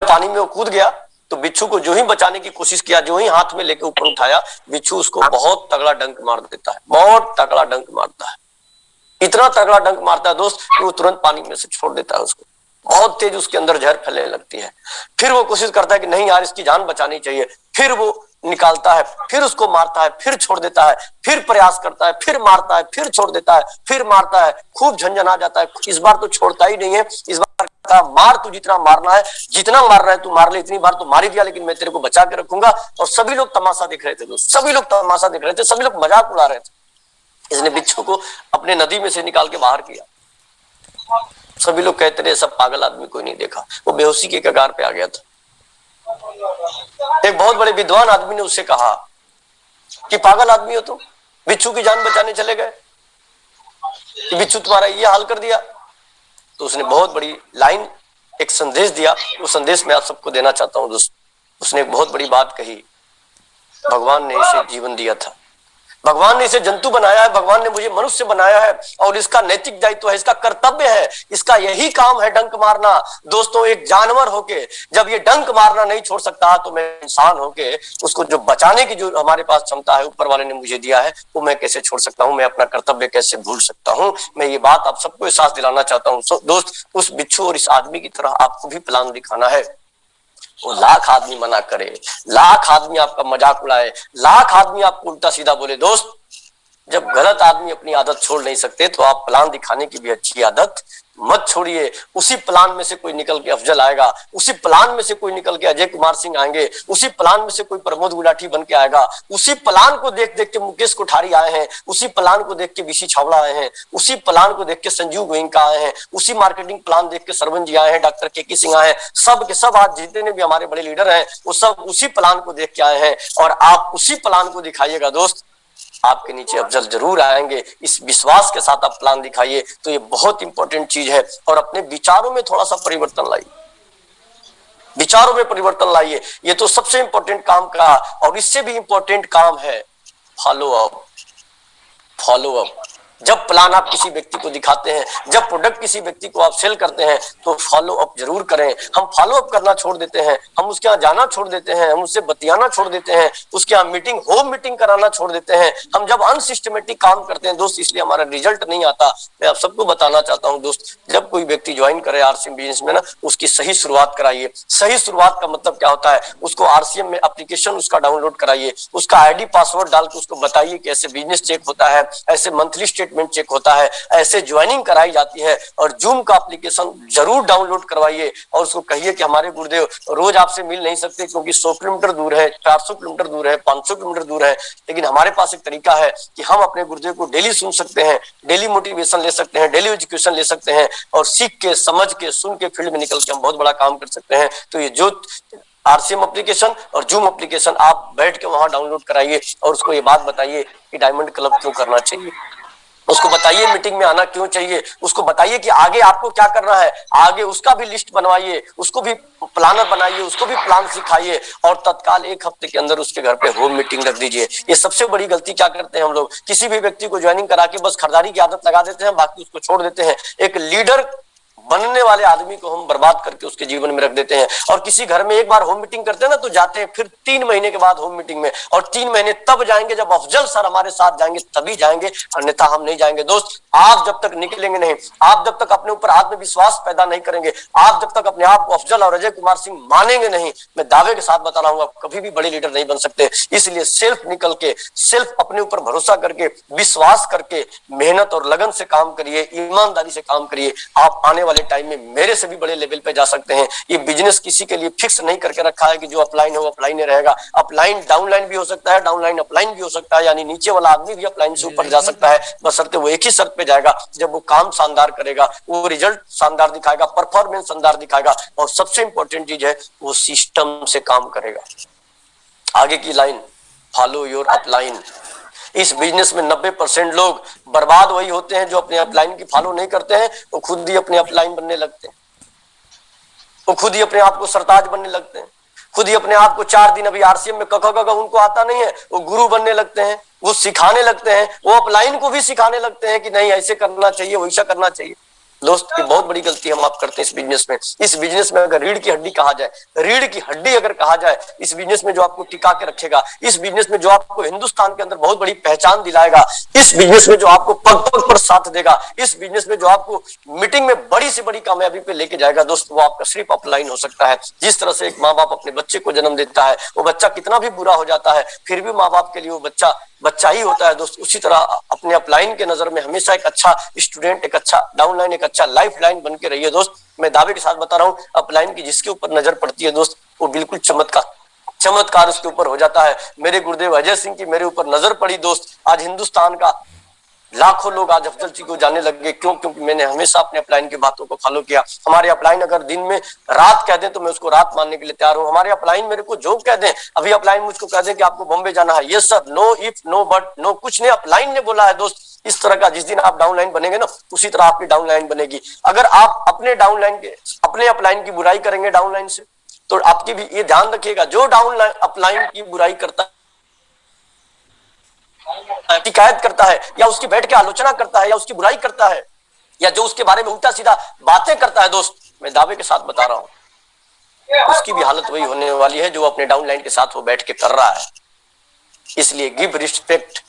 पानी में वो कूद गया तो बिच्छू को जो ही बचाने की कोशिश किया, जो ही हाथ में लेके ऊपर उठाया, बिच्छू उसको बहुत तगड़ा डंक मार देता है, बहुत तगड़ा डंक मारता है, इतना तगड़ा डंक मारता है दोस्त कि वो तुरंत पानी में से छोड़ देता है उसको। बहुत तेज उसके अंदर जहर फैलने लगती है। फिर वो कोशिश करता है कि नहीं यार इसकी जान बचानी चाहिए, फिर वो निकालता है, फिर उसको मारता है, फिर छोड़ देता है, फिर प्रयास करता है, फिर मारता है, फिर छोड़ देता है, फिर मारता है, खूब झंझना जाता है। इस बार तो छोड़ता ही नहीं है, इस बार कहता मार, तू जितना मारना है, जितना मारना है तू मार ले, इतनी बार तो मार ही दिया, लेकिन मैं तेरे को बचा के रखूंगा। और सभी लोग तमाशा देख रहे थे दोस्त, सभी लोग तमाशा देख रहे थे, सभी लोग मजाक उड़ा रहे थे। इसने बिच्छू को अपने नदी में से निकाल के बाहर किया। सभी लोग कहते रहे सब पागल आदमी, कोई नहीं देखा। वो बेहोशी के कगार पे आ गया था। एक बहुत बड़े विद्वान आदमी ने उससे कहा कि पागल आदमी हो तुम, बिच्छू की जान बचाने चले गए कि बिच्छू तुम्हारा ये हाल कर दिया। तो उसने बहुत बड़ी लाइन, एक संदेश दिया। वो संदेश मैं आप सबको देना चाहता हूं दोस्त। उसने एक बहुत बड़ी बात कही, भगवान ने इसे जीवन दिया था, भगवान ने इसे जंतु बनाया है, भगवान ने मुझे मनुष्य बनाया है, और इसका नैतिक दायित्व है, इसका कर्तव्य है, इसका यही काम है डंक मारना। दोस्तों एक जानवर होके जब ये डंक मारना नहीं छोड़ सकता, तो मैं इंसान होके उसको जो बचाने की जो हमारे पास क्षमता है ऊपर वाले ने मुझे दिया है, वो मैं कैसे छोड़ सकता हूं, मैं अपना कर्तव्य कैसे भूल सकता हूं। मैं ये बात आप सबको एहसास दिलाना चाहता हूं दोस्त। उस बिच्छू और इस आदमी की तरह आपको भी प्लान दिखाना है। वो लाख आदमी मना करे, लाख आदमी आपका मजाक उड़ाए, लाख आदमी आपको उल्टा सीधा बोले, दोस्त जब गलत आदमी अपनी आदत छोड़ नहीं सकते तो आप प्लान दिखाने की भी अच्छी आदत मत छोड़िए। उसी प्लान में से कोई निकल के अफजल आएगा, उसी प्लान में से कोई निकल के अजय कुमार सिंह आएंगे, उसी प्लान में से कोई प्रमोद गुलाटी बन के आएगा, उसी प्लान को देख देख के मुकेश कोठारी आए हैं, उसी प्लान को देख के विशी छावड़ा आए हैं, उसी प्लान को देख के संजीव गोयनका आए हैं, उसी मार्केटिंग प्लान देख के सरवन जी आए हैं, डॉक्टर के सिंह आए हैं। सब के सब आज जितने भी हमारे बड़े लीडर हैं वो सब उसी प्लान को देख के आए हैं, और आप उसी प्लान को दिखाइएगा दोस्त, आपके नीचे अफजल जरूर आएंगे। इस विश्वास के साथ आप प्लान दिखाइए। तो ये बहुत इंपॉर्टेंट चीज है। और अपने विचारों में थोड़ा सा परिवर्तन लाइए, विचारों में परिवर्तन लाइए, ये तो सबसे इंपॉर्टेंट काम का। और इससे भी इंपॉर्टेंट काम है फॉलो अप। फॉलो अप, जब प्लान आप किसी व्यक्ति को दिखाते हैं, जब प्रोडक्ट किसी व्यक्ति को आप सेल करते हैं, तो फॉलो अप जरूर करें। हम फॉलो अप करना छोड़ देते हैं, हम उसके यहाँ जाना छोड़ देते हैं, हम उससे बतियाना छोड़ देते हैं, उसके यहाँ मीटिंग होम मीटिंग कराना छोड़ देते हैं। हम जब अनसिस्टमेटिक काम करते हैं दोस्त, इसलिए हमारा रिजल्ट नहीं आता। मैं आप सबको बताना चाहता हूँ दोस्त, जब कोई व्यक्ति ज्वाइन करे आरसीएम बिजनेस में ना, उसकी सही शुरुआत कराइए। सही शुरुआत का मतलब क्या होता है, उसको आरसीएम में एप्लीकेशन उसका डाउनलोड कराइए, उसका आईडी पासवर्ड डाल के उसको बताइए कि ऐसे बिजनेस चेक होता है, ऐसे मंथली स्टेटमेंट चेक होता है, ऐसे ज्वाइनिंग कराई जाती है। और जूम का एप्लीकेशन जरूर डाउनलोड करवाइए और उसको कहिए कि हमारे गुरुदेव रोज आपसे मिल नहीं सकते क्योंकि 100 किलोमीटर दूर है, 400 किलोमीटर दूर है, 500 किलोमीटर दूर है, लेकिन हमारे पास एक तरीका है कि हम अपने गुरुदेव को डेली सुन सकते हैं, डेली मोटिवेशन ले सकते हैं, डेली एजुकेशन ले सकते हैं, और सीख के, समझ के, सुन के फील्ड में निकल के हम बहुत बड़ा काम कर सकते हैं। तो ये जो आरसीएम एप्लीकेशन और जूम एप्लीकेशन आप बैठ के वहां डाउनलोड कराइए और उसको ये बात बताइए कि डायमंड क्लब क्यों करना चाहिए, उसको बताइए मीटिंग में आना क्यों चाहिए, उसको बताइए कि आगे आपको क्या करना है, आगे उसका भी लिस्ट बनवाइए, उसको भी प्लानर बनाइए, उसको भी प्लान सिखाइए, और तत्काल 1 हफ्ते के अंदर उसके घर पे होम मीटिंग रख दीजिए। ये सबसे बड़ी गलती क्या करते हैं हम लोग, किसी भी व्यक्ति को ज्वाइनिंग करा के बस खरीदारी की आदत लगा देते हैं, बाकी उसको छोड़ देते हैं। एक लीडर बनने वाले आदमी को हम बर्बाद करके उसके जीवन में रख देते हैं। और किसी घर में एक बार होम मीटिंग करते हैं ना, तो जाते हैं फिर 3 महीने के बाद होम मीटिंग में, और 3 महीने तब जाएंगे जब अफजल सर हमारे साथ जाएंगे, तभी जाएंगे, अन्यथा हम नहीं जाएंगे। दोस्त आप जब तक निकलेंगे नहीं, आप जब तक अपने ऊपर आत्मविश्वास पैदा नहीं करेंगे, आप जब तक अपने आप को अफजल और अजय कुमार सिंह मानेंगे नहीं, मैं दावे के साथ बता रहा हूं, आप कभी भी बड़े लीडर नहीं बन सकते। इसलिए सेल्फ निकल के, सेल्फ अपने ऊपर भरोसा करके, विश्वास करके, मेहनत और लगन से काम करिए, ईमानदारी से काम करिए। आप आने वाले टाइम में मेरे से भी बड़े लेवल पे जा सकते हैं। ये बिजनेस किसी के लिए फिक्स नहीं करके रखा है कि जो अपलाइन है वो अपलाइन रहेगा। अपलाइन डाउनलाइन भी हो सकता है, डाउनलाइन अपलाइन भी हो सकता है, यानी नीचे वाला आदमी भी अपलाइन से ऊपर जा सकता है, बशर्ते वो एक ही शर्त पे जाएगा, जब वो काम शानदार करेगा, वो रिजल्ट शानदार दिखाएगा, परफॉर्मेंस शानदार दिखाएगा, और सबसे इंपॉर्टेंट चीज है वो सिस्टम से काम करेगा। आगे की लाइन, फॉलो योर अपलाइन। इस बिजनेस में 90% लोग बर्बाद वही होते हैं जो अपने अपलाइन की फॉलो नहीं करते हैं, वो खुद ही अपने अपलाइन बनने लगते हैं, वो खुद ही अपने आप को सरताज बनने लगते हैं, खुद ही अपने आप को 4 दिन अभी आरसीएम में कख उनको आता नहीं है, वो गुरु बनने लगते हैं, वो सिखाने लगते हैं, वो अपलाइन को भी सिखाने लगते हैं कि नहीं ऐसे करना चाहिए, वैसा करना चाहिए। दोस्त ये बहुत बड़ी गलती हम आप करते हैं इस बिजनेस में। इस बिजनेस में अगर रीढ़ की हड्डी कहा जाए, रीढ़ की हड्डी अगर कहा जाए, इस बिजनेस में जो आपको टिका के रखेगा, इस बिजनेस में जो आपको हिंदुस्तान के अंदर बहुत बड़ी पहचान दिलाएगा, इस बिजनेस में जो आपको पग पग पर साथ देगा, इस बिजनेस में जो आपको मीटिंग में बड़ी से बड़ी कामयाबी पे लेके जाएगा दोस्त, वो आपका सिर्फ अपलाइन हो सकता है। जिस तरह से एक माँ बाप अपने बच्चे को जन्म देता है, वो बच्चा कितना भी बुरा हो जाता है फिर भी माँ बाप के लिए वो बच्चा बच्चा ही होता है दोस्त। उसी तरह अपने अपलाइन के नजर में हमेशा एक अच्छा स्टूडेंट, एक अच्छा डाउनलाइन, एक अच्छा लाइफ लाइन बन के रहिए दोस्त। मैं दावे के साथ बता रहा हूँ, अपलाइन की जिसके ऊपर नजर पड़ती है दोस्त, वो बिल्कुल चमत्कार उसके ऊपर हो जाता है। मेरे गुरुदेव अजय सिंह की मेरे ऊपर नजर पड़ी दोस्त, आज हिंदुस्तान का लाखों लोग आज अफजल जी को जानने लग गए। क्यों? क्योंकि मैंने हमेशा अपने अपलाइन की बातों को फॉलो किया। हमारे अपलाइन अगर दिन में रात कह दें तो मैं उसको रात मानने के लिए तैयार हूं। हमारे अपलाइन मेरे को जो कह दें, अभी अपलाइन मुझको कह दें कि आपको बॉम्बे जाना है, yes sir, no if no but no, कुछ नहीं, अपलाइन ने बोला है दोस्त। इस तरह का जिस दिन आप डाउनलाइन बनेंगे ना, उसी तरह आपकी डाउनलाइन बनेगी। अगर आप अपने डाउनलाइन के, अपने अपलाइन की बुराई करेंगे डाउनलाइन से, तो आपकी भी ये ध्यान रखिएगा, जो डाउनलाइन अपलाइन की बुराई करता है, शिकायत करता है, या उसकी बैठ के आलोचना करता है, या उसकी बुराई करता है, या जो उसके बारे में उल्टा सीधा बातें करता है दोस्त, मैं दावे के साथ बता रहा हूं, उसकी भी हालत वही होने वाली है जो अपने डाउनलाइन के साथ वो बैठ के कर रहा है। इसलिए गिव रिस्पेक्ट,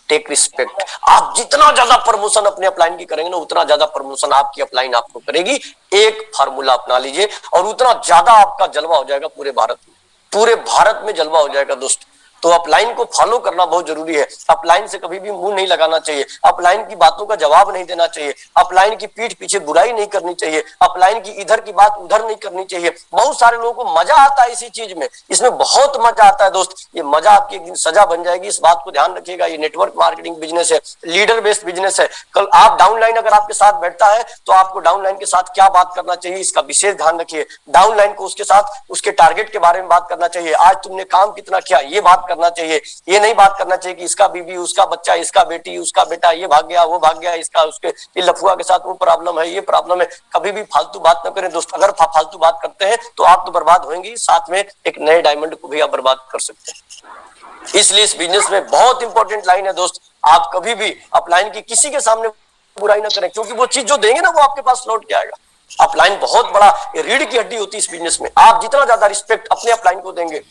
टेक रिस्पेक्ट। आप जितना ज्यादा प्रमोशन अपने अपलाइन की करेंगे ना, उतना ज्यादा प्रमोशन आपकी अपलाइन आपको करेगी। एक फार्मूला अपना लीजिए और उतना ज्यादा आपका जलवा हो जाएगा पूरे भारत में, पूरे भारत में जलवा हो जाएगा दोस्त। तो अपलाइन को फॉलो करना बहुत जरूरी है। अपलाइन से कभी भी मुंह नहीं लगाना चाहिए, अपलाइन की बातों का जवाब नहीं देना चाहिए, अपलाइन की पीठ पीछे बुराई नहीं करनी चाहिए, अपलाइन की इधर की बात उधर नहीं करनी चाहिए। बहुत सारे लोगों को मजा आता है इसी चीज में, इसमें बहुत मजा आता है दोस्त। ये मजा आपकी एक दिन सजा बन जाएगी, इस बात को ध्यान रखिएगा। ये नेटवर्क मार्केटिंग बिजनेस है, लीडर बेस्ड बिजनेस है। कल आप डाउनलाइन अगर आपके साथ बैठता है तो आपको डाउनलाइन के साथ क्या बात करना चाहिए, इसका विशेष ध्यान रखिए। डाउनलाइन को उसके साथ उसके टारगेट के बारे में बात करना चाहिए, आज तुमने काम कितना किया ये बात करना चाहिए। ये नहीं बात करना चाहिए कि इसका बीबी, उसका बच्चा, इसका बेटी, उसका बेटा ये भाग गया, वो भाग गया, इसका उसके ये लफुआ के साथ वो प्रॉब्लम है, ये प्रॉब्लम है। कभी भी फालतू बात न करें दोस्त। अगर फालतू बात करते हैं तो आप तो बर्बाद होंगे, साथ में एक नए डायमंड को भी आप बर्बाद कर सकते हैं। इसलिए इस बिजनेस में बहुत इंपॉर्टेंट लाइन है दोस्त, आप कभी भी अपलाइन की किसी के सामने बुराई ना करें, क्योंकि वो चीज जो देंगे ना वो आपके पास लौट के आएगा। अपलाइन बहुत बड़ा रीढ़ की हड्डी होती है इस बिजनेस में। आप जितना ज्यादा रिस्पेक्ट अपने अपलाइन को देंगे,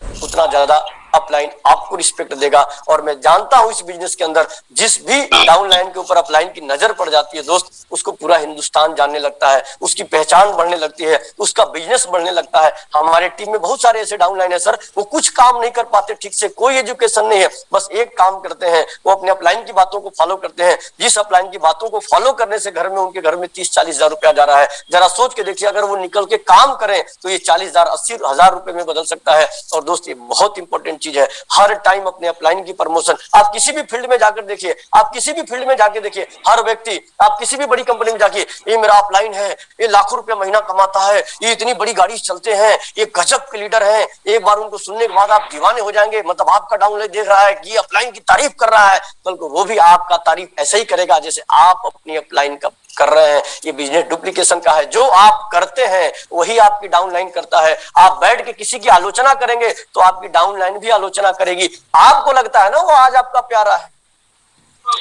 उतना ज्यादा अपलाइन आपको रिस्पेक्ट देगा। और मैं जानता हूं इस बिजनेस के अंदर जिस भी डाउनलाइन के ऊपर अपलाइन की नजर पड़ जाती है दोस्त, उसको पूरा हिंदुस्तान जानने लगता है, उसकी पहचान बढ़ने लगती है, उसका बिजनेस बढ़ने लगता है। हमारे टीम में बहुत सारे ऐसे डाउनलाइन है सर, वो कुछ काम नहीं कर पाते ठीक से, कोई एजुकेशन नहीं है, बस एक काम करते हैं, वो अपने अपलाइन की बातों को फॉलो करते हैं। जिस अपलाइन की बातों को फॉलो करने से घर में, उनके घर में 30-40 हजार रुपया जा रहा है, जरा सोच के देखिए, अगर वो निकल के काम करें तो ये 40,000 80,000 रुपए में बदल सकता है। और दोस्त ये बहुत इंपॉर्टेंट चीज है, हर टाइम अपने अपलाइन की प्रमोशन। आप किसी भी फील्ड में जाकर देखिए, आप किसी भी फील्ड में जाके देखिए, हर व्यक्ति, आप किसी भी बड़ी कंपनी में जाके, ये मेरा अपलाइन है, ये लाखों रुपया महीना कमाता है, ये इतनी बड़ी गाड़ी चलते हैं, ये गजब के लीडर हैं। एक बार उनको सुनने के बाद आप दीवाने हो जाएंगे। मतलब आपका डाउनलाइन देख रहा है कि अपलाइन की तारीफ कर रहा है, कल को वो भी आपका तारीफ ऐसे ही करेगा जैसे आप अपनी अपलाइन का कर रहे हैं। ये बिजनेस डुप्लीकेशन का है, जो आप करते हैं वही आपकी डाउनलाइन करता है। आप बैठ के किसी की आलोचना करेंगे तो आपकी डाउनलाइन भी आलोचना करेगी। आपको लगता है ना वो आज आपका प्यारा है,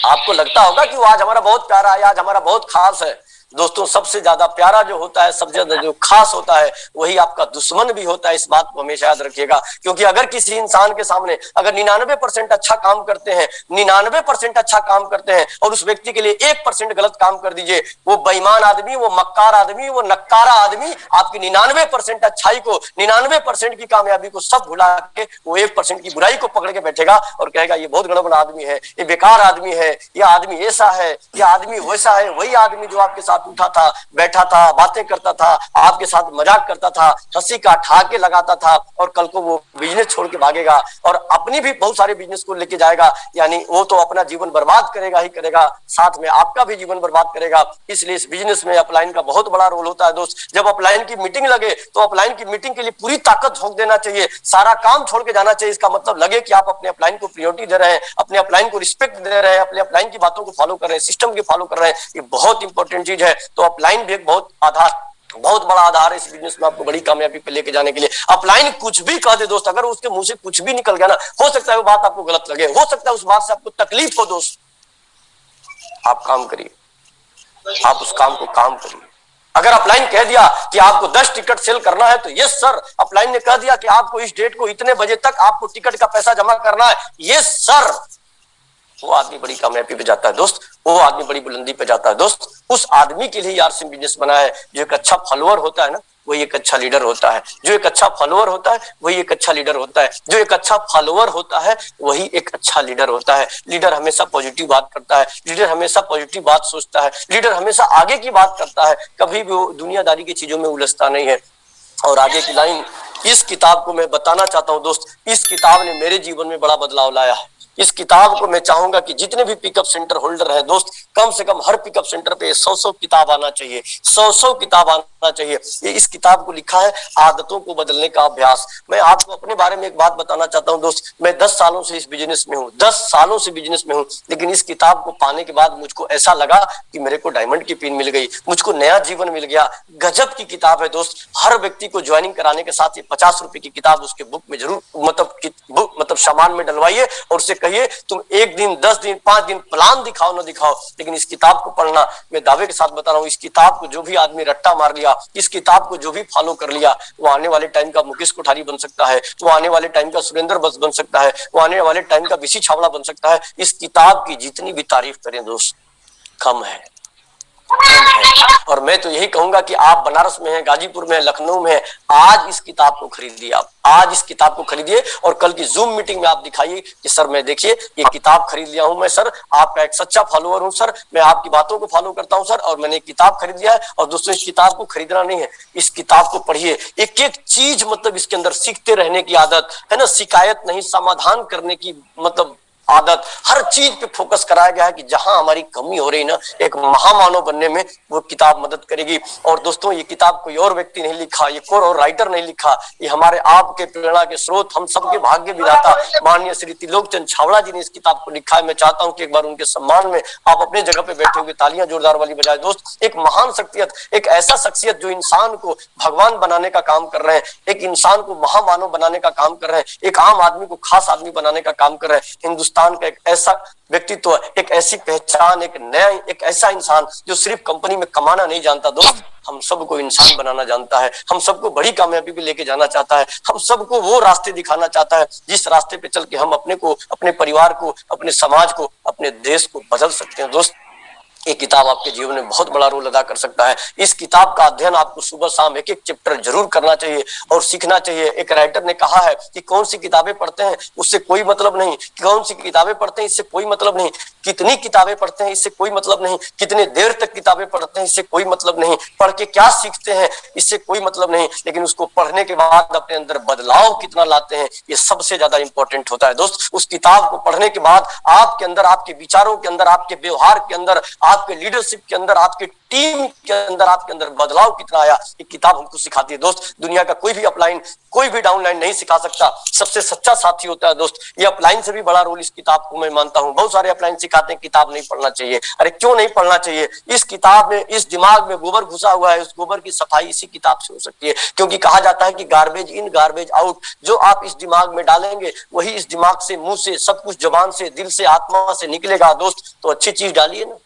आपको लगता होगा कि वो आज हमारा बहुत प्यारा है, आज हमारा बहुत खास है। दोस्तों सबसे ज्यादा प्यारा जो होता है, सबसे ज्यादा जो खास होता है, वही आपका दुश्मन भी होता है। इस बात को हमेशा याद रखिएगा। क्योंकि अगर किसी इंसान के सामने अगर 99% अच्छा काम करते हैं, 99% अच्छा काम करते हैं, और उस व्यक्ति के लिए 1% गलत काम कर दीजिए, वो बेईमान आदमी, वो मक्कार आदमी, वो नक्कारा आदमी आपकी 99% अच्छाई को, 99% की कामयाबी को सब भुला के वो 1% की बुराई को पकड़ के बैठेगा और कहेगा ये बहुत गड़बड़ आदमी है, ये बेकार आदमी है, ये आदमी ऐसा है, ये आदमी वैसा है। वही आदमी जो आपके साथ उठा था, बैठा था, बातें करता था, आपके साथ मजाक करता था, हंसी का ठहाके लगाता था, और कल को वो बिजनेस छोड़ के भागेगा और अपनी भी बहुत सारे बिजनेस को लेके जाएगा। यानी वो तो अपना जीवन बर्बाद करेगा ही करेगा, साथ में आपका भी जीवन बर्बाद करेगा। इसलिए इस बिजनेस में अपलाइन का बहुत बड़ा रोल होता है दोस्त। जब अपलाइन की मीटिंग लगे तो अपलाइन की मीटिंग के लिए पूरी ताकत झोंक देना चाहिए, सारा काम छोड़ के जाना चाहिए। इसका मतलब लगे कि आप अपने अपलाइन को प्रायोरिटी दे रहे हैं, अपने अपलाइन को रिस्पेक्ट दे रहे हैं, अपने अपलाइन की बातों को फॉलो कर रहे हैं, सिस्टम की फॉलो कर रहे हैं। ये बहुत इंपॉर्टेंट चीज है। तो अपलाइन भी एक बहुत बड़ा आधार है इस बिजनेस में आपको बड़ी कामयाबी पे लेके जाने के लिए। अपलाइन कुछ भी कह दे दोस्त, अगर उसके मुंह से कुछ भी निकल गया ना, हो सकता है वो बात आपको गलत लगे, हो सकता है उस बात से आपको तकलीफ हो दोस्त, आप काम करिए, आप उस काम को काम करिए। अगर अपलाइन कह दिया कि आपको 10 टिकट सेल करना है तो यस सर, अपलाइन ने कह दिया कि आपको इस डेट को इतने बजे तक आपको टिकट का पैसा जमा करना है, यस सर, वो आदमी बड़ी कामयाबी पे जाता है दोस्त, वो आदमी बड़ी बुलंदी पे जाता है दोस्त। उस आदमी के लिए आरसीएम बिजनेस बना है। जो एक अच्छा फॉलोअर होता है ना, वही एक अच्छा लीडर होता है। जो एक अच्छा फॉलोअर होता है वही एक अच्छा लीडर होता है। जो एक अच्छा फॉलोअर होता है वही एक अच्छा लीडर होता है। लीडर हमेशा पॉजिटिव बात करता है, लीडर हमेशा पॉजिटिव बात सोचता है, लीडर हमेशा आगे की बात करता है, कभी भी वो दुनियादारी की चीजों में उलझता नहीं है। और आगे की लाइन, इस किताब को मैं बताना चाहता हूं दोस्त, इस किताब ने मेरे जीवन में बड़ा बदलाव लाया है। इस किताब को मैं चाहूंगा कि जितने भी पिकअप सेंटर होल्डर है दोस्त, कम से कम हर पिकअप सेंटर पे 100 किताब आना चाहिए, 100 किताब आना चाहिए। ये इस किताब को लिखा है आदतों को बदलने का अभ्यास। मैं आपको अपने बारे में एक बात बताना चाहता हूं दोस्त, मैं 10 सालों से इस बिजनेस में हूं, 10 सालों से बिजनेस में हूं, लेकिन इस किताब को पाने के बाद मुझको ऐसा लगा कि मेरे को डायमंड की पिन मिल गई, मुझको नया जीवन मिल गया। गजब की किताब है दोस्त। हर व्यक्ति को ज्वाइनिंग कराने के साथ ये 50 रुपए की किताब उसके बुक में जरूर मतलब सामान में डलवाइए और उससे कहिए तुम 1 दिन 10 दिन 5 दिन प्लान दिखाओ ना दिखाओ, लेकिन इस किताब को पढ़ना। मैं दावे के साथ बता रहा हूं, इस किताब को जो भी आदमी रट्टा मार लिया, इस किताब को जो भी फॉलो कर लिया, वो आने वाले टाइम का मुकेश कोठारी बन सकता है, वो आने वाले टाइम का सुरेंद्र बस बन सकता है, वो आने वाले टाइम का विशी छावड़ा बन सकता है। इस किताब की जितनी भी तारीफ करें दोस्त कम है। और मैं तो यही कहूंगा कि आप बनारस में हैं, गाजीपुर में हैं, लखनऊ में हैं, आज इस किताब को खरीदिए। आप आज इस किताब को खरीदिए और कल की जूम मीटिंग में आप दिखाइए कि सर मैं देखिए ये किताब खरीद लिया हूं, मैं सर आपका एक सच्चा फॉलोअर हूं सर, मैं आपकी बातों को फॉलो करता हूं सर, और मैंने किताब खरीद लिया है। और दोस्तों इस किताब को खरीदना नहीं है, इस किताब को पढ़िए। एक एक चीज मतलब इसके अंदर सीखते रहने की आदत है ना, शिकायत नहीं समाधान करने की मतलब आदत, हर चीज पे फोकस कराया गया है कि जहां हमारी कमी हो रही ना, एक महामानव बनने में वो किताब मदद करेगी। और दोस्तों ये किताब कोई और व्यक्ति नहीं लिखा, ये कोई और राइटर नहीं लिखा, ये हमारे आपके प्रेरणा के स्रोत, हम सबके भाग्य विधाता माननीय श्री त्रिलोक चंद छावड़ा जी ने इस किताब को लिखा है। मैं चाहता हूं कि एक बार उनके सम्मान में आप अपने जगह पे बैठे हुए तालियां जोरदार वाली बजाए दोस्त। एक महान शख्सियत, एक ऐसा शख्सियत जो इंसान को भगवान बनाने का काम कर रहे हैं, एक इंसान को महामानव बनाने का काम कर रहे हैं, एक आम आदमी को खास आदमी बनाने का काम कर रहे हैं। हिंदुस्तान का एक ऐसा व्यक्तित्व, एक ऐसी पहचान, एक नया, एक ऐसा इंसान जो सिर्फ कंपनी में कमाना नहीं जानता दोस्त, हम सबको इंसान बनाना जानता है, हम सबको बड़ी कामयाबी पे लेके जाना चाहता है, हम सबको वो रास्ते दिखाना चाहता है जिस रास्ते पे चल के हम अपने को, अपने परिवार को, अपने समाज को, अपने देश को बदल सकते हैं दोस्त। ये किताब आपके जीवन में बहुत बड़ा रोल अदा कर सकता है। इस किताब का अध्ययन आपको सुबह शाम एक एक चैप्टर जरूर करना चाहिए और सीखना चाहिए। एक राइटर ने कहा है कि कौन सी किताबें पढ़ते हैं उससे कोई मतलब नहीं, कौन सी किताबें पढ़ते हैं इससे कोई मतलब नहीं, कितनी किताबें पढ़ते हैं इससे कोई मतलब नहीं, कितने देर तक किताबें पढ़ते हैं इससे कोई मतलब नहीं, पढ़ के क्या सीखते हैं इससे कोई मतलब नहीं, लेकिन उसको पढ़ने के बाद अपने अंदर बदलाव कितना लाते हैं ये सबसे ज्यादा इंपॉर्टेंट होता है दोस्त। उस किताब को पढ़ने के बाद आपके अंदर, आपके विचारों के अंदर, आपके व्यवहार के अंदर, आपके लीडरशिप के अंदर, आपके टीम के अंदर, आपके अंदर बदलाव कितना आया, ये किताब हमको सिखाती है दोस्त। दुनिया का कोई भी अपलाइन, कोई भी डाउनलाइन नहीं सिखा सकता, सबसे सच्चा साथी होता है दोस्त। ये अपलाइन से भी बड़ा रोल इस किताब को मैं मानता हूं। बहुत सारे अपलाइन सिखाते हैं किताब नहीं पढ़ना चाहिए, अरे क्यों नहीं पढ़ना चाहिए? इस किताब में, इस दिमाग में गोबर घुसा हुआ है, उस गोबर की सफाई इसी किताब से हो सकती है, क्योंकि कहा जाता है कि गार्बेज इन गार्बेज आउट। जो आप इस दिमाग में डालेंगे वही इस दिमाग से, मुंह से, सब कुछ जबान से, दिल से, आत्मा से निकलेगा दोस्त। तो अच्छी चीज डालिए ना,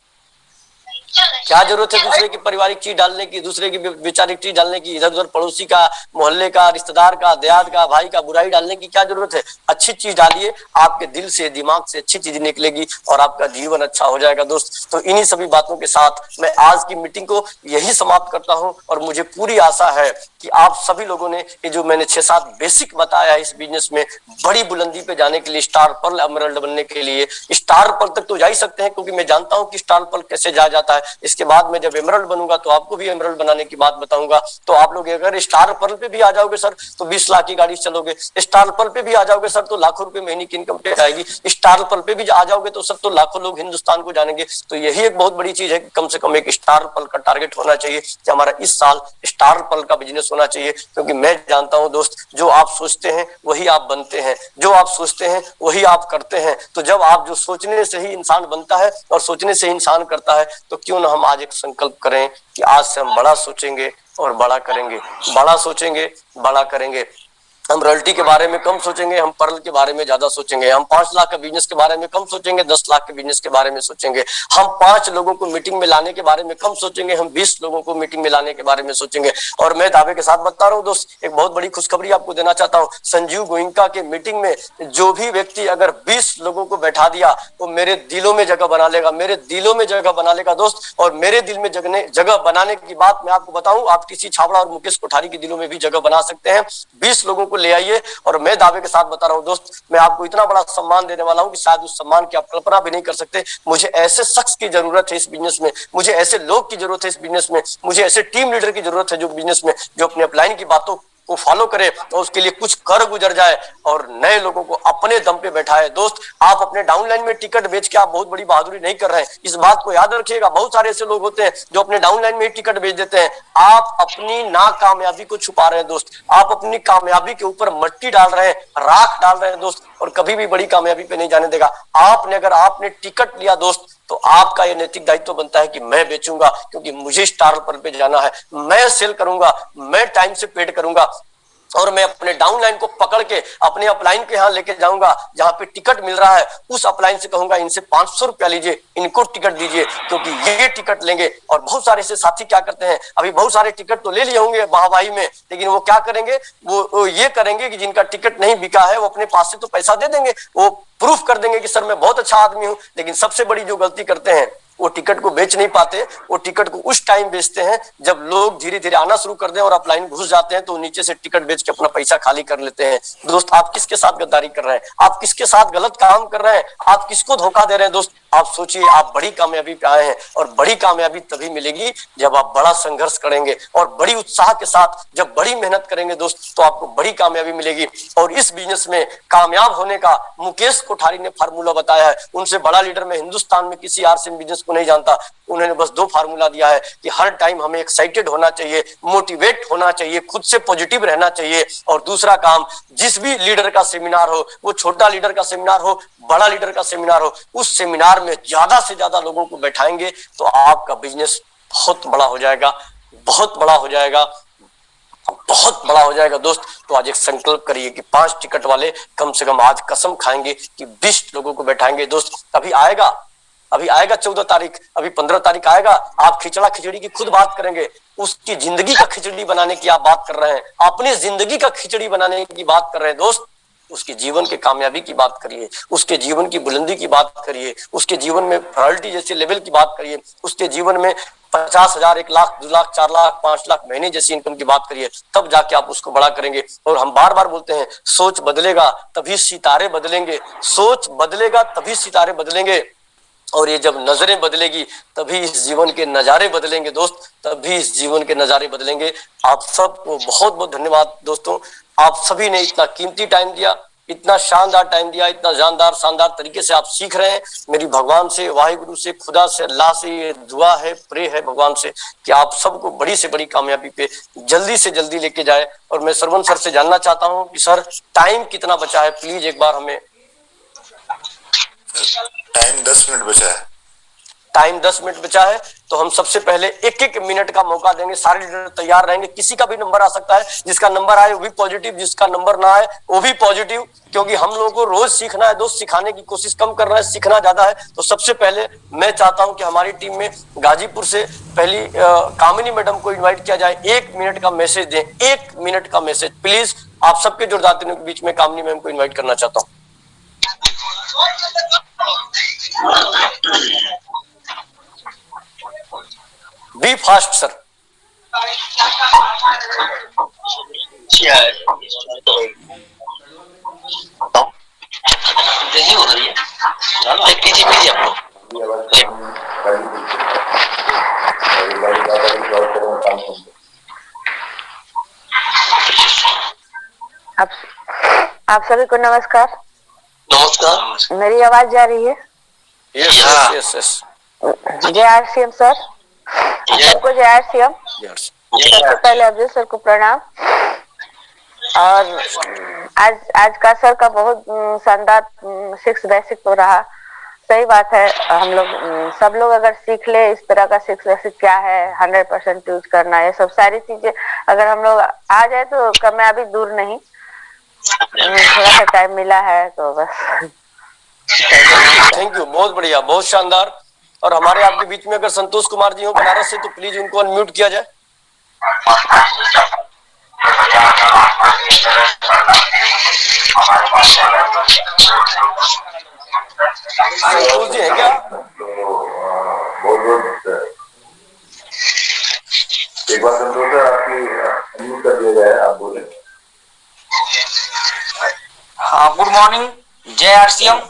क्या जरूरत है दूसरे की पारिवारिक चीज डालने की, दूसरे की वैचारिक चीज डालने की, इधर उधर पड़ोसी का, मोहल्ले का, रिश्तेदार का, देहात का, भाई का बुराई डालने की क्या जरूरत है? अच्छी चीज डालिए, आपके दिल से, दिमाग से अच्छी चीज निकलेगी और आपका जीवन अच्छा हो जाएगा दोस्त। तो इन्हीं सभी बातों के साथ मैं आज की मीटिंग को यही समाप्त करता हूं और मुझे पूरी आशा है कि आप सभी लोगों ने ये जो मैंने 6-7 बेसिक बताया है इस बिजनेस में बड़ी बुलंदी पे जाने के लिए, स्टार पर्ल एमरल्ड बनने के लिए, स्टार पर्ल तक तो जा ही सकते हैं, क्योंकि मैं जानता हूं कि स्टार पर्ल कैसे जाया जाता है। इसके बाद में जब एमरल्ड बनूंगा तो आपको भी एमरल्ड बनाने की बात बताऊंगा। तो आप लोग अगर स्टार पर्ल पे भी आ जाओगे सर तो 20 लाख की गाड़ी चलोगे, स्टार पर्ल पे भी आ जाओगे सर तो लाखों रुपए महीने की इनकम टैक्स आएगी, स्टार पर्ल पे भी आ जाओगे तो सर तो लाखों लोग हिंदुस्तान को जानेंगे। तो यही एक बहुत बड़ी चीज है कि कम से कम एक स्टार पर्ल का टारगेट होना चाहिए कि हमारा इस साल स्टार पर्ल का बिजनेस होना चाहिए, क्योंकि मैं जानता हूं दोस्त, जो आप सोचते हैं वही आप बनते हैं, जो आप सोचते हैं वही आप करते हैं। तो जब आप जो सोचने से ही इंसान बनता है और सोचने से इंसान करता है, तो क्यों ना हम आज एक संकल्प करें कि आज से हम बड़ा सोचेंगे और बड़ा करेंगे, बड़ा सोचेंगे, बड़ा करेंगे। हम रॉयल्टी के बारे में कम सोचेंगे, हम पर्ल के बारे में ज्यादा सोचेंगे, हम 5 लाख के बिजनेस के बारे में कम सोचेंगे, 10 लाख के बिजनेस के बारे में सोचेंगे, हम 5 लोगों को मीटिंग में लाने के बारे में कम सोचेंगे, हम 20 लोगों को मीटिंग में लाने के बारे में सोचेंगे। और मैं दावे के साथ बता रहा हूँ दोस्त, एक बहुत बड़ी खुशखबरी आपको देना चाहता हूँ। संजीव गोयनका के मीटिंग में जो भी व्यक्ति अगर 20 लोगों को बैठा दिया वो मेरे दिलों में जगह बना लेगा, मेरे दिलों में जगह बना लेगा दोस्त। और मेरे दिल में जगह बनाने की बात मैं आपको बताऊं, आप टीसी छाबड़ा और मुकेश कोठारी के दिलों में भी जगह बना सकते हैं। 20 लोगों को ले आइए और मैं दावे के साथ बता रहा हूं दोस्त, मैं आपको इतना बड़ा सम्मान देने वाला हूं कि शायद उस सम्मान की आप कल्पना भी नहीं कर सकते। मुझे ऐसे शख्स की जरूरत है इस बिजनेस में, मुझे ऐसे लोग की जरूरत है इस बिजनेस में, मुझे ऐसे टीम लीडर की जरूरत है जो बिजनेस में जो अपने अपलाइन की बातों को फॉलो करे तो उसके लिए कुछ कर गुजर जाए और नए लोगों को अपने दम पे बैठाए। दोस्त, आप अपने डाउनलाइन में टिकट बेच के आप बहुत बड़ी बहादुरी नहीं कर रहे हैं, इस बात को याद रखिएगा। बहुत सारे ऐसे लोग होते हैं जो अपने डाउनलाइन में ही टिकट बेच देते हैं। आप अपनी नाकामयाबी को छुपा रहे हैं दोस्त, आप अपनी कामयाबी के ऊपर मट्टी डाल रहे हैं, राख डाल रहे हैं दोस्त, और कभी भी बड़ी कामयाबी पे नहीं जाने देगा। आपने टिकट लिया दोस्त, तो आपका ये नैतिक दायित्व बनता है कि मैं बेचूंगा, क्योंकि मुझे स्टार पर पे जाना है, मैं सेल करूंगा, मैं टाइम से पेड करूंगा और मैं अपने डाउनलाइन को पकड़ के अपने अपलाइन के यहाँ लेके जाऊंगा जहां पे टिकट मिल रहा है। उस अपलाइन से कहूंगा इनसे 500 रुपया लीजिए, इनको टिकट दीजिए, क्योंकि ये टिकट लेंगे। और बहुत सारे ऐसे साथी क्या करते हैं, अभी बहुत सारे टिकट तो ले लिए होंगे वाहवाही में, लेकिन वो क्या करेंगे, वो ये करेंगे कि जिनका टिकट नहीं बिका है वो अपने पास से तो पैसा दे देंगे, वो प्रूफ कर देंगे कि सर मैं बहुत अच्छा आदमी हूं। लेकिन सबसे बड़ी जो गलती करते हैं वो टिकट को बेच नहीं पाते, वो टिकट को उस टाइम बेचते हैं जब लोग धीरे धीरे आना शुरू कर दें और अपलाइन घुस जाते हैं, तो नीचे से टिकट बेच के अपना पैसा खाली कर लेते हैं। दोस्त, आप किसके साथ गद्दारी कर रहे हैं, आप किसके साथ गलत काम कर रहे हैं, आप किसको धोखा दे रहे हैं? दोस्त, आप सोचिए, आप बड़ी कामयाबी पे आए हैं और बड़ी कामयाबी तभी मिलेगी जब आप बड़ा संघर्ष करेंगे और बड़ी उत्साह के साथ जब बड़ी मेहनत करेंगे दोस्त, तो आपको बड़ी कामयाबी मिलेगी। और इस बिजनेस में कामयाब होने का मुकेश कोठारी ने फार्मूला बताया है। उनसे बड़ा लीडर में हिंदुस्तान में किसी आरसीएम बिजनेस को नहीं जानता। उन्होंने बस 2 फार्मूला दिया है कि हर टाइम हमें एक्साइटेड होना चाहिए, मोटिवेट होना चाहिए, खुद से पॉजिटिव रहना चाहिए। और दूसरा काम, जिस भी लीडर का सेमिनार हो, वो छोटा लीडर का सेमिनार हो, बड़ा लीडर का सेमिनार हो, उस सेमिनार में ज्यादा से ज्यादा लोगों को बैठाएंगे तो आपका बिजनेस बहुत बड़ा हो जाएगा, बहुत बड़ा हो जाएगा, बहुत बड़ा हो जाएगा। दोस्त, तो आज एक संकल्प करिए कि 5 टिकट वाले कम से कम आज कसम खाएंगे कि 20 लोगों को बैठाएंगे। दोस्त, अभी आएगा 14 तारीख, अभी 15 तारीख आएगा, आप खिचड़ा खिचड़ी की खुद बात करेंगे। उसकी जिंदगी का खिचड़ी बनाने की आप बात कर रहे हैं, अपनी जिंदगी का खिचड़ी बनाने की बात कर रहे हैं। दोस्त, उसके जीवन के कामयाबी की बात करिए, उसके जीवन की बुलंदी की बात करिए, उसके जीवन में प्रायोरिटी जैसे लेवल की बात करिए, उसके जीवन में 50,000, 1 लाख, 2 लाख, 4 लाख, 5 लाख महीने जैसी इनकम की बात करिए, तब जाके आप उसको बड़ा करेंगे। और हम बार बार बोलते हैं, सोच बदलेगा तभी सितारे बदलेंगे, सोच बदलेगा तभी सितारे बदलेंगे। और ये जब नजरें बदलेगी तभी इस जीवन के नजारे बदलेंगे दोस्त, तभी इस जीवन के नजारे बदलेंगे। आप सबको बहुत बहुत धन्यवाद दोस्तों, आप सभी ने इतना कीमती टाइम दिया, इतना शानदार टाइम दिया, इतना जानदार शानदार तरीके से आप सीख रहे हैं। मेरी भगवान से, वाहिगुरु से, खुदा से, अल्लाह से ये दुआ है, प्रे है भगवान से कि आप सबको बड़ी से बड़ी कामयाबी पे जल्दी से जल्दी लेके जाए। और मैं सरवन सर से जानना चाहता हूँ कि सर टाइम कितना बचा है, प्लीज एक बार हमें। टाइम 10 मिनट बचा है। टाइम 10 मिनट बचा है, तो हम सबसे पहले 1-1 मिनट का मौका देंगे। सारे लीडर तैयार रहेंगे, किसी का भी नंबर आ सकता है, जिसका नंबर आए वो भी पॉजिटिव, जिसका नंबर ना आए वो भी पॉजिटिव, क्योंकि हम लोगों को रोज सीखना है दोस्त, सिखाने की कोशिश कम कर रहे हैं, सीखना ज्यादा है। तो सबसे पहले मैं चाहता हूं कि हमारी टीम में गाजीपुर से पहली कामिनी मैडम को इन्वाइट किया जाए। 1 मिनट का मैसेज दें, 1 मिनट का मैसेज प्लीज। आप सबके जोरदातियों के बीच में कामिनी मैम को इन्वाइट करना चाहता हूँ। Be fast sir. हो रही है पीछे आप सभी को नमस्कार। नमस्कार, मेरी आवाज जा रही है? Yes yes. जय आरसीएम सर, सबको जय आरसीएम। सबसे पहले अब्दुल सर को प्रणाम। और आज का सर का बहुत शानदार 6 बेसिक हो रहा। सही बात है, हम लोग सब लोग अगर सीख ले इस तरह का 6 बेसिक क्या है, 100% यूज करना, ये सब सारी चीजें अगर हम लोग आ जाए तो कामयाबी दूर नहीं। थोड़ा सा टाइम मिला है तो बस। थैंक यू, बहुत बढ़िया, बहुत शानदार। और हमारे आपके बीच में अगर संतोष कुमार जी हो बनारस से तो प्लीज उनको अनम्यूट किया जाए। संतोष जी है क्या? एक बार संतोष सर आपकी अनम्यूट कर दिया जाए, आप बोले। हाँ, गुड मॉर्निंग, जय आरसीएम।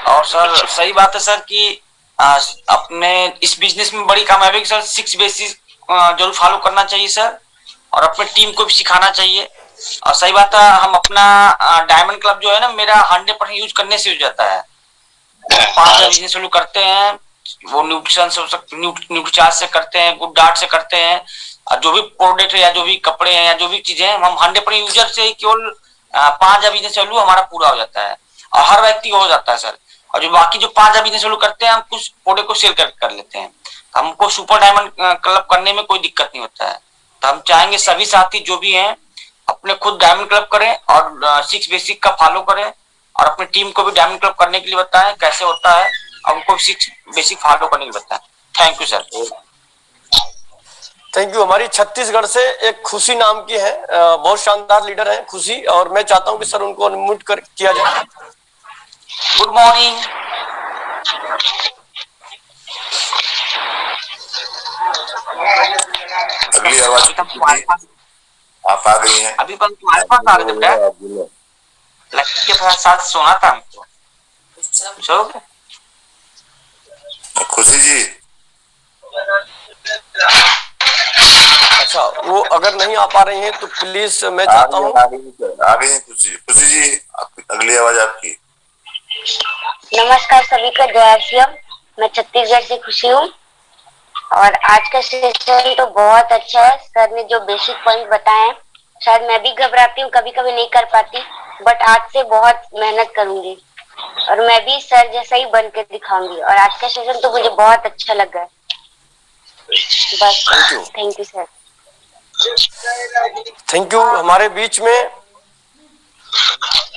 और सर सही बात है सर कि अपने इस बिजनेस में बड़ी कामयाबी की सर 6 बेसिस जरूर फॉलो करना चाहिए सर, और अपने टीम को भी सिखाना चाहिए। और सही बात है, हम अपना डायमंड क्लब जो है ना, मेरा 100% यूज करने से हो जाता है। 5 बिजनेस शुरू करते हैं, वो न्यूट्रिशन से, न्यूट्रीचार्ज से करते हैं, गुड डार्ट से करते हैं, और जो भी प्रोडक्ट है या जो भी कपड़े हैं या जो भी चीजें हैं, हम 100% यूजर से ही केवल 5 बिजनेस चालू हमारा पूरा हो जाता है, और हर व्यक्ति हो जाता है सर। और जो बाकी जो 5 बिजनेस चालू करते हैं, हम कुछ प्रोडक्ट को सेल कर लेते हैं। हमको सुपर डायमंड क्लब करने में कोई दिक्कत नहीं होता है। तो हम चाहेंगे सभी साथी जो भी हैं अपने खुद डायमंड क्लब करें और 6 बेसिक का फॉलो करें, और अपनी टीम को भी डायमंड क्लब करने के लिए बताएं कैसे होता है, और उनको 6 बेसिक फॉलो करने के लिए बताएं। Thank you sir. Thank you. हमारी छत्तीसगढ़ से एक खुशी नाम की है, बहुत शानदार लीडर है खुशी, और मैं चाहता हूं कि सर उनको अनम्यूट कर किया जाए। Good morning. अगली आवाज आप आ गई हैं। अभी पर तुम्हारे पास आ रहे थे, लक्की के साथ सोना था हमको। सो खुशी जी, अच्छा, वो अगर नहीं आ पा रही हैं तो प्लीज मैं चाहता हूँ। आ गई हैं खुशी। खुशी जी, अगली आवाज आपकी। नमस्कार सभी का, जय आरसीएम। मैं छत्तीसगढ़ से खुशी हूँ, और आज का सेशन तो बहुत अच्छा है। सर ने जो बेसिक पॉइंट बताए हैं, शायद मैं भी घबराती हूँ, कभी कभी नहीं कर पाती, बट आज से बहुत मेहनत करूंगी और मैं भी सर जैसा ही बन के दिखाऊंगी। और आज का सेशन तो मुझे बहुत अच्छा लगा। बस thank you sir. Thank you. हमारे बीच में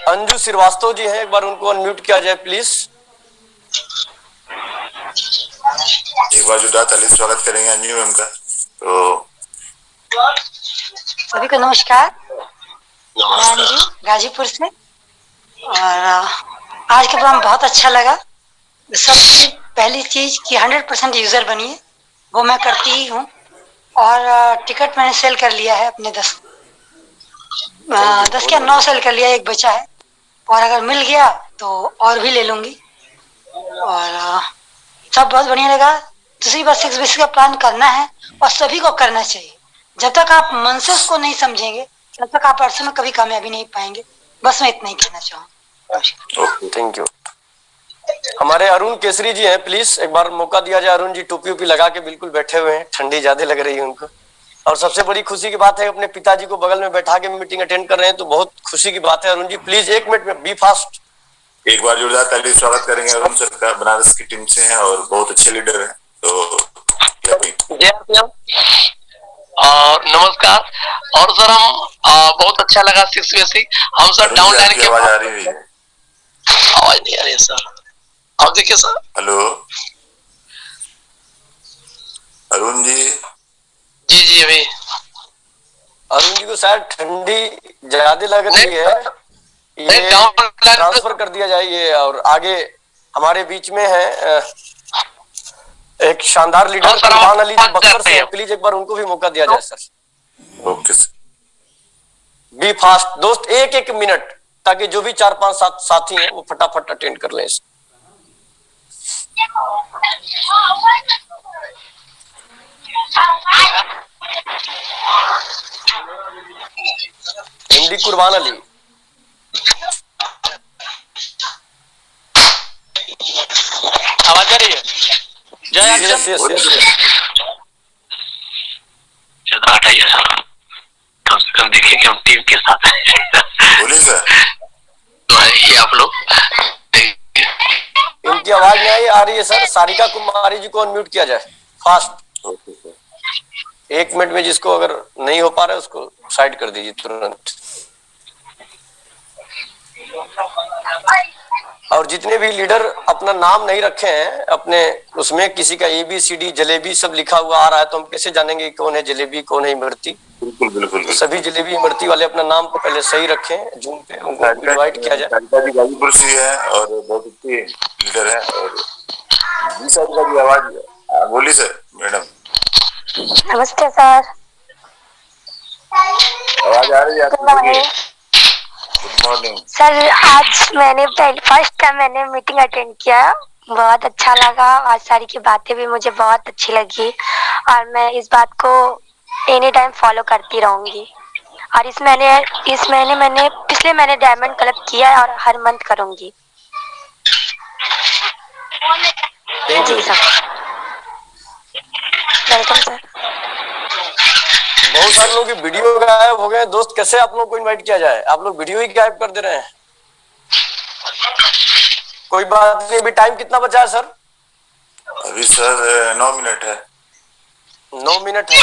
अंजू श्रीवास्तव जी हैं, एक बार उनको अनम्यूट किया जाए प्लीज। एक बार जुड़ा ताली स्वागत करेंगे अंजू मैम का। तो सभी को नमस्कार, मैं अंजू गाजीपुर से। और आज का प्रोग्राम बहुत अच्छा लगा। सबसे पहली चीज कि 100% यूजर बनिए, वो मैं करती ही हूँ। और टिकट मैंने सेल कर लिया है अपने 10 क्या 9 सेल कर लिया, एक बचा है, और अगर मिल गया तो और भी ले लूंगी। और सब बहुत बढ़िया लगा। दूसरी बात, 6 बेसिक का प्लान करना है और सभी को करना चाहिए। जब तक आप मन से उसको नहीं समझेंगे तब तक आप अर्थ में कभी कामयाबी नहीं पाएंगे। बस मैं इतना ही कहना चाहूँगा। Thank you. हमारे अरुण केसरी जी हैं, प्लीज एक बार मौका दिया जाए। अरुण जी टोपी उपी लगा के बिल्कुल बैठे हुए हैं, ठंडी ज्यादा लग रही है उनको। और सबसे बड़ी खुशी की बात है, अपने पिताजी को बगल में बैठा के मीटिंग अटेंड कर रहे हैं, तो बहुत खुशी की बात है। अरुण जी प्लीज 1 मिनट में बी फास्ट। एक बार जोरदार ताली स्वागत करेंगे। अरुण सर का बनारस की टीम से हैं और बहुत अच्छे लीडर हैं। तो और नमस्कार। और सर हम बहुत अच्छा लगा 6 बेसिक। हम सर डाउन लाइन के आवाज आ रही है? आवाज नहीं आ रही है सर। अब देखिए सर। हेलो अरुण जी। जी अभी अरुण जी को शायद ठंडी ज्यादा लग रही है, ये ट्रांसफर कर दिया जाए ये। और आगे हमारे बीच में है एक शानदार लीडर कुर्बान अली जी बक्सर से, प्लीज एक बार उनको भी मौका दिया जाए sir. Okay sir. Be fast दोस्त, 1 मिनट, ताकि जो भी 4-5 साथी हैं वो फटाफट अटेंड कर लें। हिंदी कुर्बान अली। आवाज आ रही है? यस। हटाइए सर, कम से कम देखिए कि हम टीम के साथ हैं। बोलिए सर। तो ये आप लोग इनकी आवाज नहीं आ रही है सर। सारिका कुमारी जी को अनम्यूट किया जाए फास्ट। Okay sir. 1 मिनट में जिसको अगर नहीं हो पा रहा है उसको साइड कर दीजिए तुरंत। और जितने भी लीडर अपना नाम नहीं रखे हैं अपने उसमें, किसी का ABCD जलेबी सब लिखा हुआ आ रहा है, तो हम कैसे जानेंगे कौन है जलेबी कौन है इमरती? बिल्कुल बिल्कुल। तो सभी जलेबी इमरती वाले अपना नाम को पहले सही रखें, जूम पे उनको इनवाइट किया जाए। गाजीपुर से है और बहुत अच्छे लीडर है। और जी सर का भी आवाज बोली सर। मैडम नमस्ते सर। आवाज आ रही है आपकी? गुड मॉर्निंग सर, आज मैंने फर्स्ट टाइम मैंने मीटिंग अटेंड किया, बहुत अच्छा लगा। आज सारी की बातें भी मुझे बहुत अच्छी लगी और मैं इस बात को एनी टाइम फॉलो करती रहूंगी। और इस महीने मैंने पिछले महीने डायमंड कलेक्ट किया है और हर मंथ करूंगी। जी सर, वेलकम सर। बहुत सारे लोग वीडियो गायब हो गए दोस्त, कैसे आप लोग को इनवाइट किया जाए? आप लोग वीडियो ही गायब कर दे रहे हैं। कोई बात नहीं, अभी टाइम कितना बचा है सर? अभी सर 9 मिनट है। 9 मिनट है।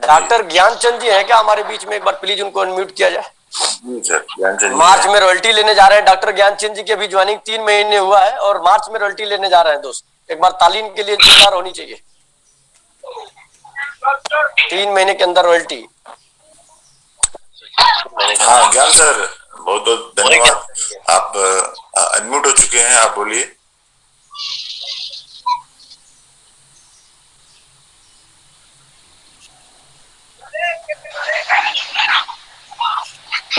डॉक्टर ज्ञानचंद जी हैं क्या हमारे बीच में? एक बार प्लीज उनको अनम्यूट किया जाए। जी सर, ज्ञानचंद जी मार्च में रॉयल्टी लेने जा रहे हैं डॉक्टर ज्ञानचंद जी की। अभी ज्वाइनिंग 3 महीने हुआ है और मार्च में रॉयल्टी लेने जा रहे हैं दोस्त। एक बार तालीम के लिए जोरदार होनी चाहिए। 3 महीने के अंदर रॉयल्टी। हाँ ज्ञान सर, बहुत बहुत धन्यवाद। आप अनम्यूट हो चुके हैं, आप बोलिए।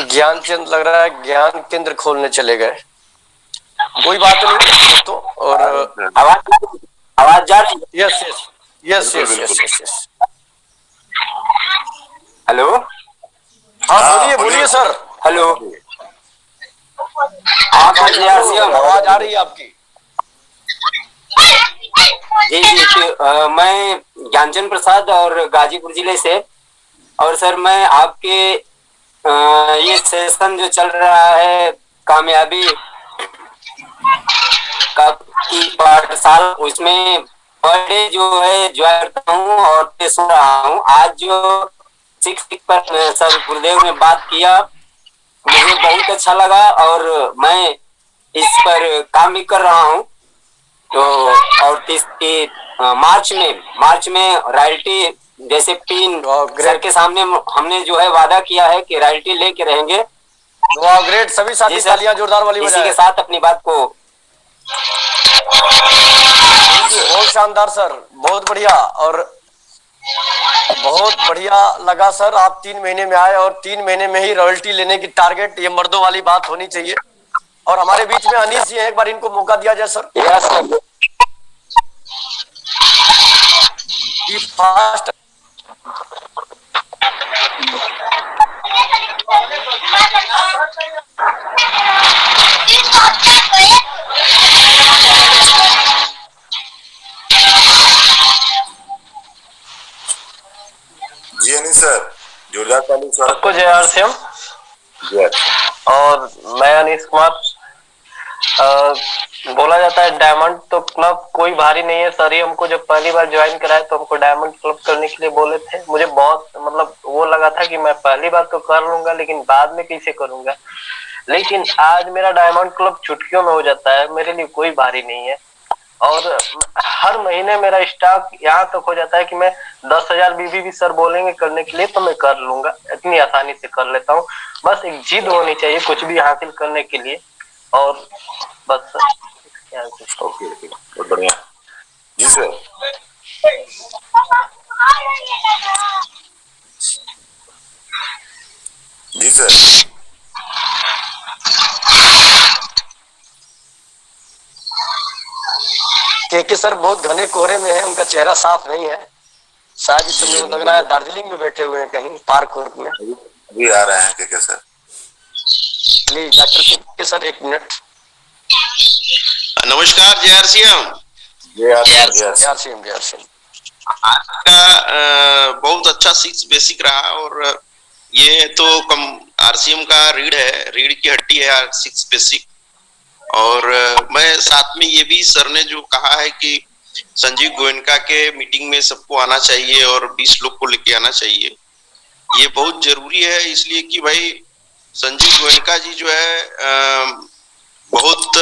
ज्ञानचंद लग रहा है ज्ञान केंद्र खोलने चले गए। कोई बात नहीं तो। और आवाज जा रही है? Yes yes yes yes yes yes yes. Hello, हाँ बोलिए बोलिए सर। हेलो, आवाज आ रही है आपकी? जी जी, मैं ज्ञानचंद प्रसाद और गाजीपुर जिले से। और सर मैं आपके ये सेशन जो चल रहा है कामयाबी का की पाठशाला, उसमें बर्थडे जो है ज्वाइन करता हूँ और सुन रहा हूँ। आज जो 6 पर सर गुरुदेव ने बात किया, मुझे बहुत अच्छा लगा और मैं इस पर काम भी कर रहा हूँ। तो और मार्च में रॉयल्टी, जैसे पिन सर के सामने हमने जो है वादा किया है कि रॉयल्टी लेके रहेंगे। वाह ग्रेट, सभी साथी तालियां जोरदार वाली इसी बजाएं। के साथ अपनी बात को। बहुत शानदार सर, बहुत बढ़िया। और बहुत बढ़िया लगा सर, आप 3 महीने में आए और 3 महीने में ही रॉयल्टी लेने की टारगेट, ये मर्दों वाली बात होनी चाहिए। और हमारे बीच में अनीस जी हैं, एक बार इनको मौका दिया जाए सर। फास्ट जी अनिल सर, जोरदार ताली स्वागत। सबको जय आरसीएम। और मैं अनीश कुमार। बोला जाता है डायमंड तो क्लब कोई भारी नहीं है। सर ही हमको जब पहली बार ज्वाइन कराए तो हमको डायमंड क्लब करने के लिए बोले थे। मुझे बहुत मतलब वो लगा था कि मैं पहली बार तो कर लूंगा लेकिन बाद में कैसे करूंगा। लेकिन आज मेरा डायमंड क्लब चुटकियों में हो जाता है, मेरे लिए कोई भारी नहीं है। और हर महीने मेरा स्टॉक यहाँ तक हो जाता है कि मैं 10,000 बीबी भी सर बोलेंगे करने के लिए तो मैं कर लूंगा, इतनी आसानी से कर लेता हूँ। बस एक जिद होनी चाहिए कुछ भी हासिल करने के लिए। और बस सर। ओके बहुत बढ़िया। जी सर। जी सर। के सर बहुत घने कोहरे में है, उनका चेहरा साफ नहीं है। शायद इस समय लग रहा है दार्जिलिंग में बैठे हुए हैं कहीं पार्क में। अभी आ रहे हैं के सर। प्लीज डॉक्टर के सर 1 मिनट। नमस्कार जय आरसीएम। जय आरसीएम। आज का बहुत अच्छा 6 बेसिक रहा। और ये तो कम आरसीएम का रीढ़ है, रीढ़ की हड्डी है 6 बेसिक। और मैं साथ में ये भी सर ने जो कहा है कि संजीव गोयनका के मीटिंग में सबको आना चाहिए और 20 लोग को लेके आना चाहिए, ये बहुत जरूरी है। इसलिए कि भाई संजीव गोयनका जी जो है बहुत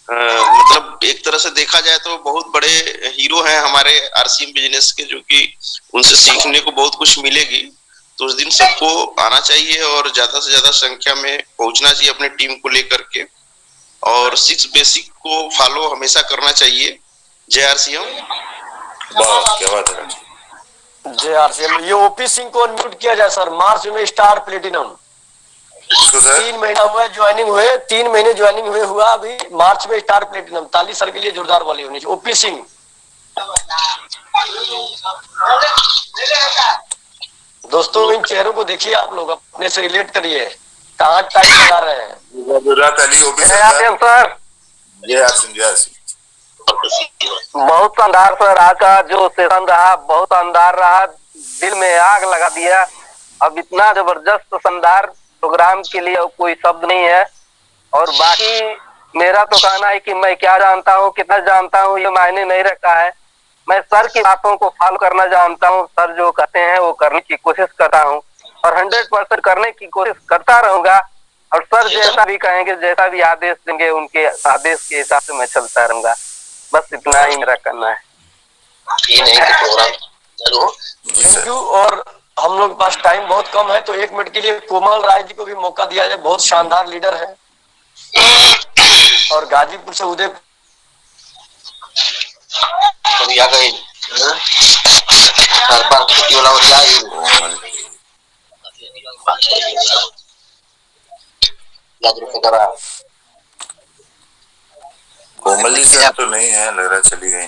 मतलब एक तरह से देखा जाए तो बहुत बड़े हीरो हैं हमारे आरसीएम बिजनेस के, जो कि उनसे सीखने को बहुत कुछ मिलेगी। तो उस दिन सबको आना चाहिए और ज्यादा से ज्यादा संख्या में पहुंचना चाहिए अपने टीम को लेकर के, और 6 बेसिक को फॉलो हमेशा करना चाहिए। जय आरसीएम। क्या बात है। जय आरसीएम। ये ओपी सिंह को अनम्यूट किया जाए सर। मार्च में स्टार प्लेटिनम 3 महीना हुआ ज्वाइनिंग हुए, 3 महीने ज्वाइनिंग हुआ अभी मार्च में स्टार प्लेटिनम। ताली सर के लिए जोरदार वाली होनी चाहिए। ओपी सिंह। दोस्तों इन चेहरों को देखिए, आप लोग अपने से रिलेट करिए, कहाँ टाइम लगा रहे हैं। बहुत शानदार सर, आज का जो सेशन रहा बहुत शानदार रहा, दिल में आग लगा दिया। अब इतना जबरदस्त शानदार प्रोग्राम के लिए कोई शब्द नहीं है। और बाकी मेरा तो कहना है कि मैं क्या जानता हूँ, कितना जानता हूँ, ये मायने नहीं रखता है। मैं सर की बातों को फॉलो करना जानता हूँ। सर जो कहते हैं वो करने की कोशिश करता हूँ और 100% करने की कोशिश करता रहूंगा। और सर जैसा भी कहेंगे, जैसा भी आदेश देंगे, उनके आदेश के हिसाब से मैं चलता रहूंगा। बस इतना ही मेरा करना है। Thank you. और हम लोग के पास टाइम बहुत कम है, तो 1 मिनट के लिए कोमल राय जी को भी मौका दिया जाए। बहुत शानदार लीडर है और गाजीपुर से उदय आ गए हर बार खेती वाला हो जाए। कोमल जी से तो नहीं है, लग रहा चली गई।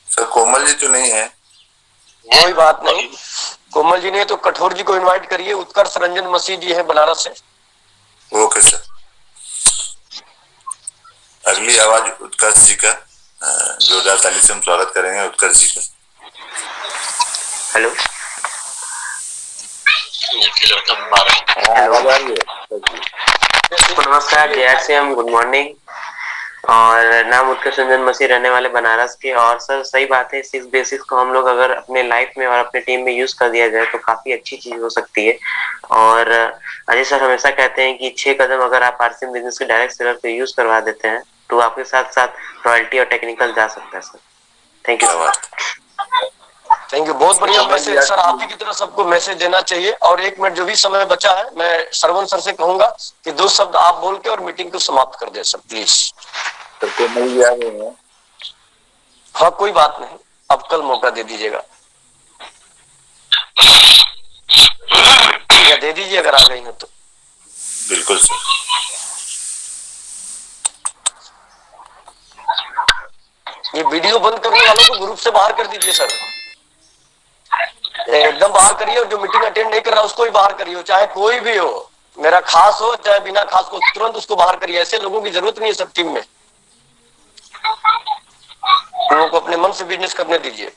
सर कोमल जी तो नहीं है। कोई बात नहीं, कोमल जी ने तो कठोर जी को इनवाइट करिए। उत्कर्ष रंजन मसीह जी है बनारस से। Okay sir. अगली आवाज उत्कर्ष जी का, जोरदार ताली से हम स्वागत करेंगे उत्कर्ष जी का। हेलो नमस्कार, जय आरसीएम, गुड मॉर्निंग। और नाम उत्कर्ष रंजन मसीह, रहने वाले बनारस के। और सर सही बात है, 6 बेसिक्स को हम लोग अगर अपने लाइफ में और अपने टीम में यूज कर दिया जाए तो काफी अच्छी चीज हो सकती है। और अजय सर हमेशा कहते हैं कि 6 कदम अगर आप आरसीएम बिजनेस के डायरेक्ट सेलर को यूज करवा देते हैं तो आपके साथ साथ रॉयल्टी और टेक्निकल जा सकता है sir. Thank you. Thank you, बहुत बढ़िया मैसेज सर। आप ही की तरह सबको मैसेज देना चाहिए। और 1 मिनट जो भी समय बचा है, मैं श्रवण सर से कहूंगा कि 2 शब्द आप बोल के और मीटिंग को समाप्त कर दे सर, प्लीज। हाँ कोई बात नहीं, अब कल मौका दे दीजिएगा या दे दीजिए अगर आ गई हो तो। बिल्कुल सर। ये वीडियो बंद करने वालों को ग्रुप से बाहर कर दीजिए सर, एकदम बाहर करिए। और जो मीटिंग अटेंड नहीं कर रहा उसको भी बाहर करिए, चाहे कोई भी हो, मेरा खास हो चाहे बिना खास को, तुरंत उसको बाहर करिए। ऐसे लोगों की जरूरत नहीं है सब टीम में। लोगों को अपने मन से बिजनेस करने दीजिए।